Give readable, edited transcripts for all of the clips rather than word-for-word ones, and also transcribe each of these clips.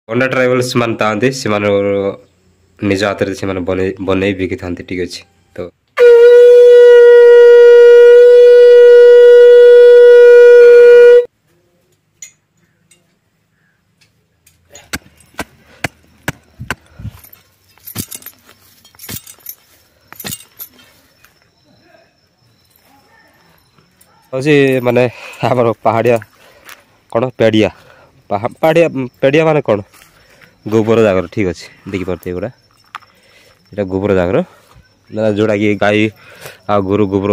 ଅଣ୍ଡା ଟ୍ରାଇବାଲ ସେମାନେ ଥାଆନ୍ତି, ସେମାନଙ୍କର ନିଜ ହାତରେ ସେମାନେ ବନେଇ ବିକିଥାନ୍ତି। ଠିକ୍ ଅଛି। ତ ହଉଛି ମାନେ ଆମର ପାହାଡ଼ିଆ କ'ଣ ପେଡ଼ିଆ ପେଡ଼ିଆ ମାନେ କ'ଣ ଗୋବର ଜାଗର। ଠିକ୍ ଅଛି, ଦେଖିପାରୁଥିବେ ଏଗୁଡ଼ା, ଏଇଟା ଗୋବର ଜାଗର ଯେଉଁଟାକି ଗାଈ ଆଉ ଗୋରୁ ଗୋବର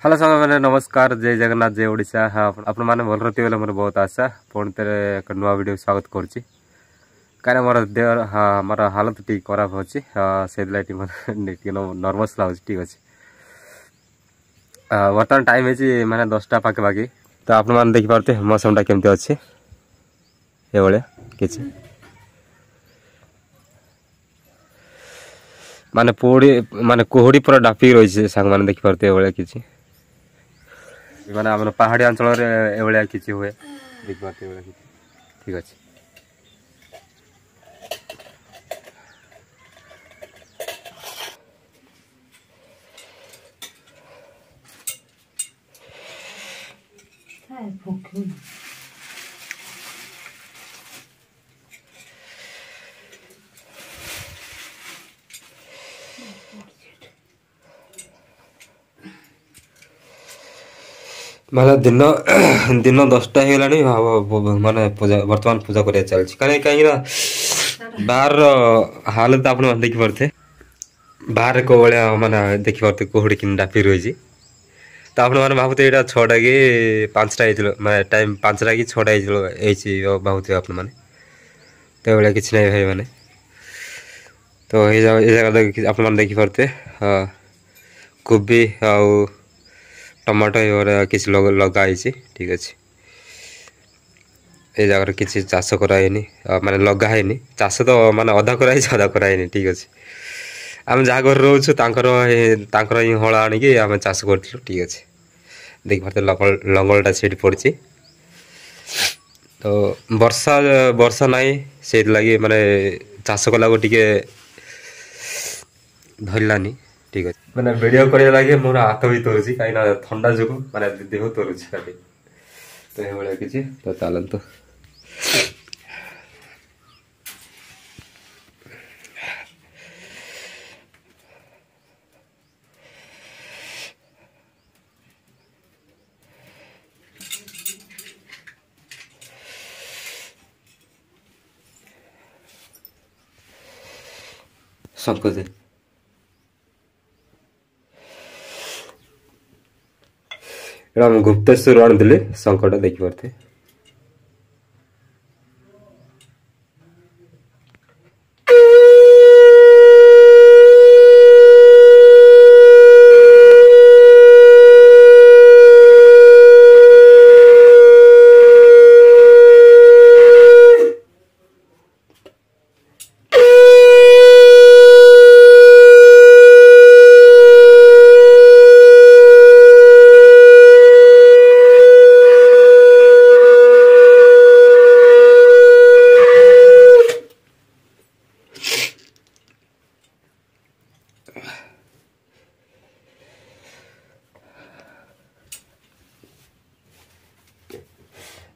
हेलो साग मैंने नमस्कार, जय जगन्नाथ, जय ओडिशा। आपण मैंने भल रही बोले मोर बहुत आशा। पुणी थे एक नुआ वीडियो स्वागत करुच्ची। कहीं मोर देह हाँ मोर हालत टी खराब अच्छी से नर्वस लगे। ठीक अच्छे, बर्तमान टाइम है मैंने 10टा पाखे तो आप देखिपे मौसम केमती अच्छे ये कि माने पोड़ी माने कुहुड़ी पूरा डाफिक रही सांग मैंने देखिपे ये कि माने आम पहाड़ी अंचल एभलिया किसी हुए देखिए। ठीक अच्छे, माने दिन दिन 10टा हो माने बर्तमान पूजा कर चलती कहीं बाहर हालत आप देखिपे बाहर को भाया माने देखिपे कुहुड़ी कि डाफी रही। तो आप भावुते यहाँ 6टा कि 5टा मैं टाइम 5टा कि 6टा भावुते आप तो भाया कि नहीं भाई मैंने तो ये जगह आप देखिपे कोबी आउ टमाटो ये किसी लगाई। ठीक अच्छे, ये जगह किसी चाष कराई माने लगाई चाष तो माने अधा कराई अधा कराई। ठीक अच्छे, आम जहाँ घर रोचुर ही हल आणिकी आम चाष करूँ। ठीक अच्छे, देखिए लंगलटा सीट पड़ी तो वर्षा वर्षा नाई से लगी माने चाष कला टे धरलानी। ठीक अच्छे, मैंने वीडियो कर लगे मोर हाथ भी तरुची कहीं थंडा जो मैंने देह तरुची खाली तो ये किसी तो चलतु संकोच गुप्तेश्वर आनी शंखटा देखिपे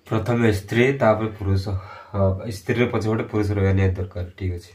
प्रथम स्त्री तापर पुरुष स्त्री पछपटे पुरुष रहा निहाती दरकार। ठीक अच्छे,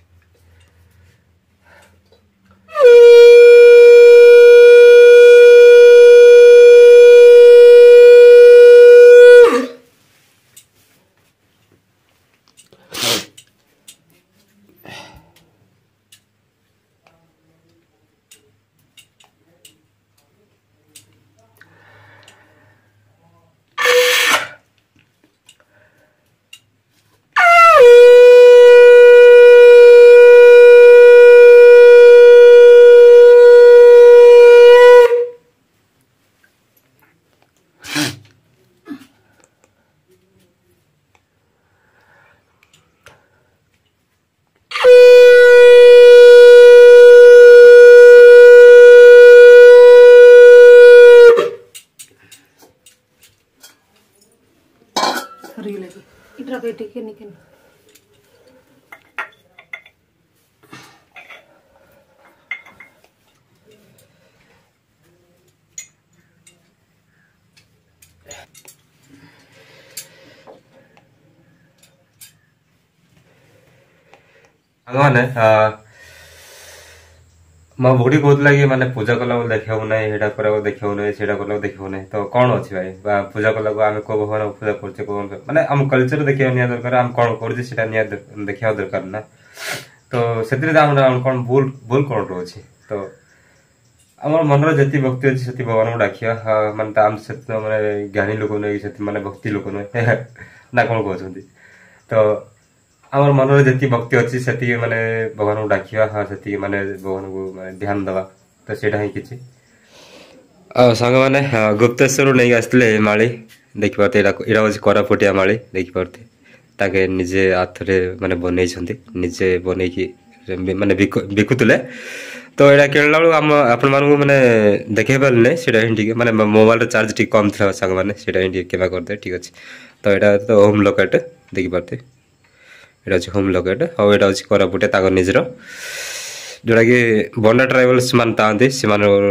ମାନେ ମୋ ବୁଢ଼ୀ କହୁଥିଲା କି ମାନେ ପୂଜା କଲାକୁ ଦେଖିବାକୁ ନାହିଁ, ସେଇଟା କରିବାକୁ ଦେଖିବାକୁ ନାହିଁ, ସେଇଟା କଲାକୁ ଦେଖିବାକୁ ନାହିଁ। ତ କଣ ଅଛି ଭାଇ, ବା ପୂଜା କଲାକୁ ଆମେ କୋଉ ଭଗବାନଙ୍କୁ ପୂଜା କରୁଛେ, କୋଉ ମାନେ ଆମ କଲଚର ଦେଖିବା ନିହାତି ଦରକାର, ଆମେ କଣ କରୁଛେ ସେଟା ନିହାତି ଦେଖିବା ଦରକାର ନା। ତ ସେଥିରେ ଆମର କଣ ଭୁଲ ଭୁଲ କଣ ରହୁଛି। ତ ଆମର ମନରେ ଯେତିକି ଭକ୍ତି ଅଛି ସେତିକି ଭଗବାନଙ୍କୁ ଡାକିବା, ମାନେ ଆମେ ସେତେ ମାନେ ଜ୍ଞାନୀ ଲୋକ ନୁହେଁ, ସେତି ମାନେ ଭକ୍ତି ଲୋକ ନୁହେଁ ନା କଣ କହୁଛନ୍ତି। ତ ଆମର ମନରେ ଯେତିକି ଭକ୍ତି ଅଛି ସେତିକି ମାନେ ଭଗବାନଙ୍କୁ ଡାକିବା, ସେତିକି ମାନେ ଭଗବାନଙ୍କୁ ମାନେ ଧ୍ୟାନ ଦେବା। ତ ସେଇଟା ହିଁ କିଛି। ଆଉ ସାଙ୍ଗମାନେ ଗୁପ୍ତେଶ୍ୱରରୁ ନେଇକି ଆସିଥିଲେ ଏ ମାଳି, ଦେଖିପାରୁଥିବେ। ଏଇଟା ହେଉଛି କୋରାପୁଟିଆ ମାଳି, ଦେଖିପାରୁଥିବେ। ତାକେ ନିଜେ ହାଥରେ ମାନେ ବନେଇଛନ୍ତି, ନିଜେ ବନେଇକି ମାନେ ବିକୁଥିଲେ। ତ ଏଇଟା କିଣିଲା ବେଳକୁ ଆପଣମାନଙ୍କୁ ମାନେ ଦେଖେଇ ପାରିଲେ ସେଇଟା ହିଁ ଟିକେ ମାନେ ମୋବାଇଲର ଚାର୍ଜ ଟିକେ କମ୍ ଥିଲା ସାଙ୍ଗମାନେ, ସେଇଟା ହିଁ ଟିକେ କ୍ଷମା କରିଦେବେ, ଠିକ୍ ଅଛି। ତ ଏଇଟା ତ ହୋମ୍ ଲକେଟ୍ ଦେଖିପାରୁଥିବେ, ଏଇଟା ହେଉଛି ହୋମ୍ ଲକେଟ୍। ଆଉ ଏଇଟା ହେଉଛି କୋରାପୁଟିଆ ତାଙ୍କ ନିଜର, ଯେଉଁଟାକି ବଣ୍ଡା ଟ୍ରାଇବାଲ୍ସ ମାନେ ଥାଆନ୍ତି, ସେମାନଙ୍କର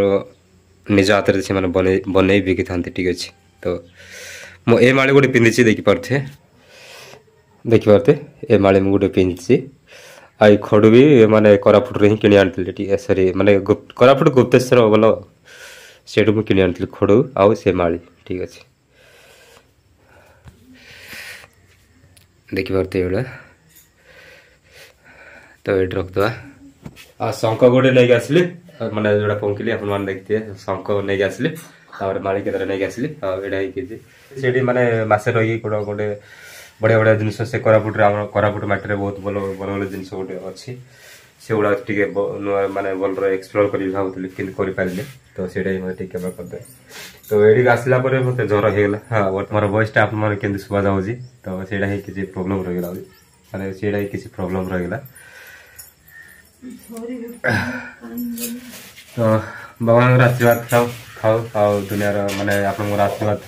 ନିଜ ହାତରେ ସେମାନେ ବନେଇ ବିକିଥାନ୍ତି, ଠିକ୍ ଅଛି। ତ ମୁଁ ଏ ମାଳି ଗୋଟେ ପିନ୍ଧିଛି, ଦେଖିପାରୁଥିବେ। ଏ ମାଳି ମୁଁ ଗୋଟେ ପିନ୍ଧିଛି। ଆଉ ଏ ଖଡ଼ୁ ବି ମାନେ କୋରାପୁଟରୁ ହିଁ କିଣି ଆଣିଥିଲି, ଟିକେ ସରି ମାନେ କୋରାପୁଟ ଗୁପ୍ତେଶ୍ୱର ଭଲ, ସେଇଠୁ ମୁଁ କିଣି ଆଣିଥିଲି ଖଡ଼ୁ ଆଉ ସେ ମାଳି, ଠିକ୍ ଅଛି। ଦେଖିପାରୁଥିବେ ଏଇଭଳିଆ। ତ ଏଇଠି ରଖିଦେବା। ଆଉ ଶଙ୍ଖ ଗୋଟେ ନେଇକି ଆସିଲି, ମାନେ ଯୋଉଟା ପହଞ୍ଚିଲି ଆପଣମାନେ ଦେଖିଥିବେ, ଶଙ୍ଖ ନେଇକି ଆସିଲି। ତାପରେ ମାଳି କେତେଟା ନେଇକି ଆସିଲି। ଆଉ ଏଇଟା ହେଇକି ସେଠି ମାନେ ମାସେ ରହିକି ଗୋଟେ ବଢ଼ିଆ ବଢ଼ିଆ ଜିନିଷ, ସେ କୋରାପୁଟରେ ଆମର କୋରାପୁଟ ମାଟିରେ ବହୁତ ଭଲ ଭଲ ଭଲ ଜିନିଷ ଗୋଟେ ଅଛି। ସେଗୁଡ଼ା ଟିକେ ନୂଆ ମାନେ ଭଲରେ ଏକ୍ସପ୍ଲୋର କରିବି ଭାବୁଥିଲି, କିନ୍ତୁ କରିପାରିଲି। ତ ସେଇଟା ହିଁ ମୋତେ ଟିକେ କେବେ କରିଦେବେ। ତ ଏଇଠିକି ଆସିଲା ପରେ ମୋତେ ଜ୍ୱର ହେଇଗଲା। ମୋର ଭଏସ୍ଟା ଆପଣମାନେ କେମିତି ଶୁଭାଯାଉଛି, ତ ସେଇଟା ହିଁ କିଛି ପ୍ରୋବ୍ଲେମ୍ ରହିଗଲା, ମାନେ ସେଇଟା ହିଁ କିଛି ପ୍ରୋବ୍ଲେମ୍ ରହିଗଲା। ତ ଭଗବାନଙ୍କର ଆଶୀର୍ବାଦ ଥାଉ ଆଉ ଦୁନିଆର ମାନେ ଆପଣଙ୍କର ଆଶୀର୍ବାଦ।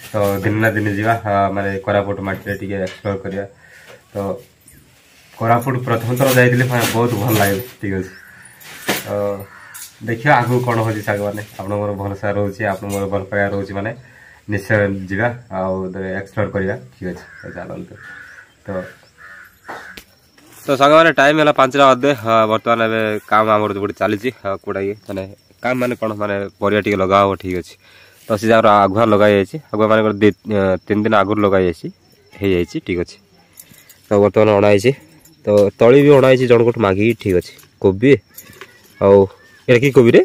ତ ଦିନେ ନା ଦିନେ ଯିବା, ମାନେ କୋରାପୁଟ ମାଟିରେ ଟିକେ ଏକ୍ସପ୍ଲୋର କରିବା। ତ କୋରାପୁଟ ପ୍ରଥମ ଥର ଯାଇଥିଲି, ବହୁତ ଭଲ ଲାଗିଲା, ଠିକ୍ ଅଛି। ତ ଦେଖିବା ଆଗକୁ କ'ଣ ହେଉଛି ସାଙ୍ଗମାନେ। ଆପଣଙ୍କର ଭରସା ରହୁଛି, ଆପଣଙ୍କର ଭଲ ପାଇବା ରହୁଛି, ମାନେ ନିଶ୍ଚୟ ଯିବା ଆଉ ଏକ୍ସପ୍ଲୋର କରିବା, ଠିକ୍ ଅଛି। ଚାଲନ୍ତୁ। ତ ସାଙ୍ଗମାନେ ଟାଇମ୍ ହେଲା 5ଟା ଅଧେ। ବର୍ତ୍ତମାନ ଏବେ କାମ ଆମର ଗୋଟେ ଚାଲିଛି, କୋଉଟାକି ମାନେ କାମ ମାନେ କ'ଣ ମାନେ ପରିବା ଟିକେ ଲଗା ହେବ, ଠିକ୍ ଅଛି। ତ ସେ ଯାହାର ଆଗୁଆ ଲଗାଯାଇଛି, ଆଗୁଆ ମାନଙ୍କର 3 ଦିନ ଆଗରୁ ଲଗାଯାଇଛି, ହେଇଯାଇଛି, ଠିକ୍ ଅଛି। ତ ବର୍ତ୍ତମାନ ଅଣାହେଇଛି, ତ ତଳି ବି ଅଣାହେଇଛି ଜଣଙ୍କଠୁ ମାଗିକି, ଠିକ୍ ଅଛି। କୋବି ଆଉ ଏଇଟା କି କୋବିରେ,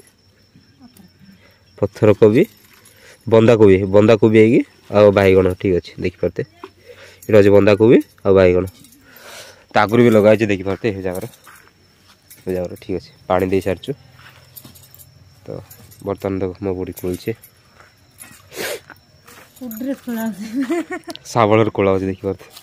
ପଥର କୋବି, ବନ୍ଧାକୋବି ହେଇକି ଆଉ ବାଇଗଣ, ଠିକ୍ ଅଛି। ଦେଖିପାରୁଥିବେ ଏଇଟା ହେଉଛି ବନ୍ଧାକୋବି ଆଉ ବାଇଗଣ। ତା ଆଗରୁ ବି ଲଗା ହେଇଛି, ଦେଖିପାରୁଥିବେ ଏ ଜାଗାରେ ଠିକ୍ ଅଛି। ପାଣି ଦେଇ ସାରିଛୁ। ତ ବର୍ତ୍ତମାନ ଦେଖ ମୋ ବୁଢ଼ୀ ଖୋଳୁଛି, ଶାବଳରେ ଖୋଳା ହେଉଛି, ଦେଖିପାରୁଥିବେ।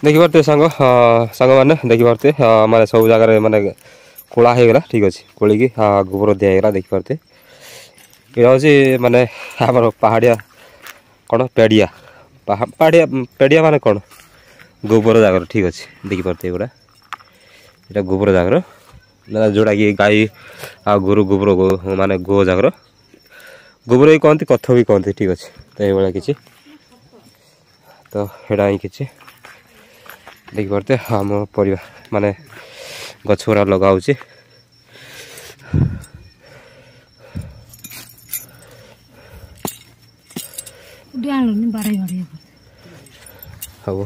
ଦେଖିପାରୁଥିବେ ସାଙ୍ଗମାନେ, ଦେଖିପାରୁଥିବେ ମାନେ ସବୁ ଜାଗାରେ ମାନେ ଖୋଳା ହେଇଗଲା, ଠିକ୍ ଅଛି। ଖୋଳିକି ଗୋବର ଦିଆହେଇଗଲା, ଦେଖିପାରୁଥିବେ। ଏଇଟା ହେଉଛି ମାନେ ଆମର ପାହାଡ଼ିଆ କ'ଣ ପେଡ଼ିଆ, ପେଡ଼ିଆ ମାନେ କ'ଣ ଗୋବର ଜାଗର ଠିକ୍ ଅଛି ଦେଖିପାରୁଥିବେ ଏଗୁଡ଼ା ଏଇଟା ଗୋବର ଜାଗର ଯେଉଁଟାକି ଗାଈ ଆଉ ଗୋରୁ ଗୋବର ମାନେ ଗୋ ଜାଗର ଗୋବର ବି କହନ୍ତି କଥ ବି କହନ୍ତି ଠିକ୍ ଅଛି ତ ଏଇଭଳିଆ କିଛି ତ ସେଇଟା ହିଁ କିଛି ଦେଖିପାରୁଥିବେ ଆମ ପରିବା ମାନେ ଗଛ ଗୁଡ଼ା ଲଗା ହେଉଛି ହବ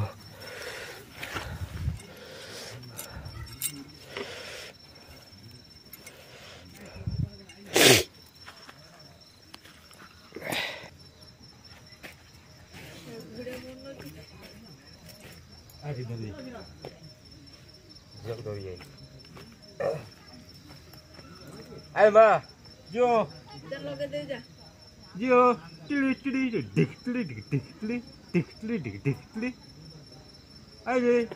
Ai mà vô vô ai đi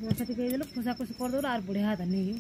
ବର୍ଷା ଟିକେ ହେଇଗଲେ ଖୋସା ଖୋସି କରିଦେବୁ ଆର୍ ବଢ଼ିଆ ହେତା ନେଇକି